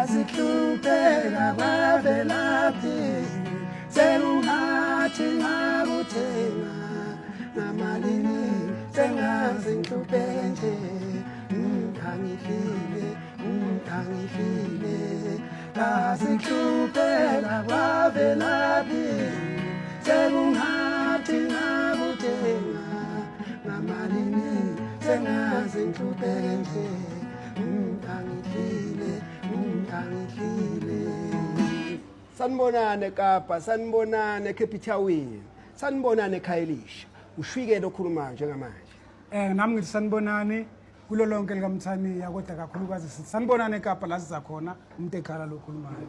ngazihlupheka kwavelaphi sengathi ngakuthenga ngamalini sengazi ngihlupheke nje ngangidlile ngazihlupheka kwavelaphi sengathi ngakuthenga ngamalini sengazi ngihlupheke nje ngangidlile. Sanibonane Kapa, sanibonane Cape Town, sanibonane eKhayelitsha. Ushike lokhuluma njengamanje. Nami ngithi sanibonane kulo lonke likaMthaniya kodwa kakhulukazi sithi sanibonane eKapa la siza khona umuntu ekhala lokhulumayo.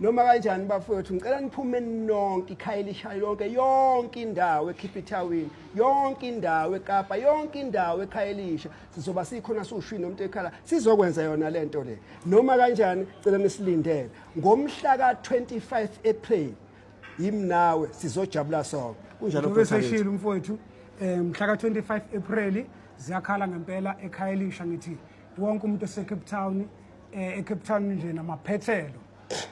Noma kanjani bafowethu ngicela niphume nonke iKhayelitsha yonke indawo eCape Town, yonke indawo eKapa, yonke indawo eKhayelitsha sizoba sikhona siushwini nomuntu ekhala sizokwenza yona lento le. Noma kanjani cela nisilindele ngomhla ka25 April yimi nawe sizojabula sonke. Kunjalo bese shilo mfowethu mhla ka25 April ziyakhala ngempela eKhayelitsha ngithi wonke umuntu oseCape Town eCape Town nje namaphethelo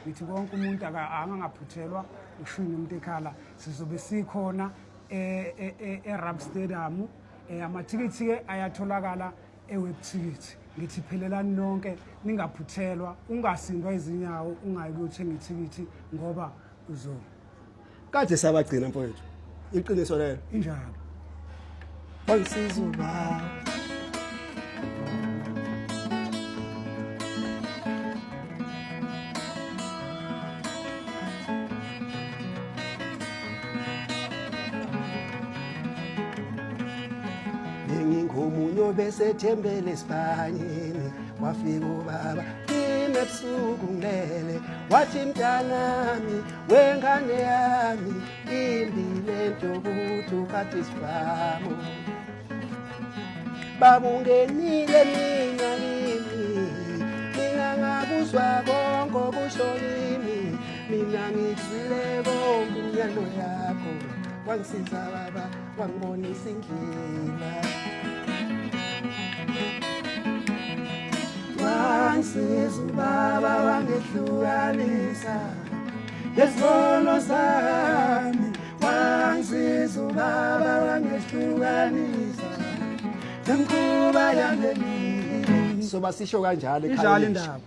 ngithi wonke umuntu angangaphuthelwa ushwini umuntu ekhala sizobe sikhona eRab Stadium amathikithi ke ayatholakala ewebsite ngithi phelelani nonke ningaphuthelwa ungasindwa izinyawo ungayi ukuthenga ithikithi ngoba uzo kade sabagcina mfowethu iqiniso lelo injalo bangisiza ubaba ngomunyo besethembele esibhanyeni wafika ubaba ebusuku ngilele wathi mntanami wengane yami imbile ntokuthi kade sibamo babungenile mina ngakuzwa konke okusho kimi mina ngizwile konke umyalo yakho wangisiza baba wangibonisa indlela wangisiza ubaba wangehlukanisa nesibono sami wangisiza ubaba wangehlukanisa nemkhuba yami soba sisho kanjalo injalo indaba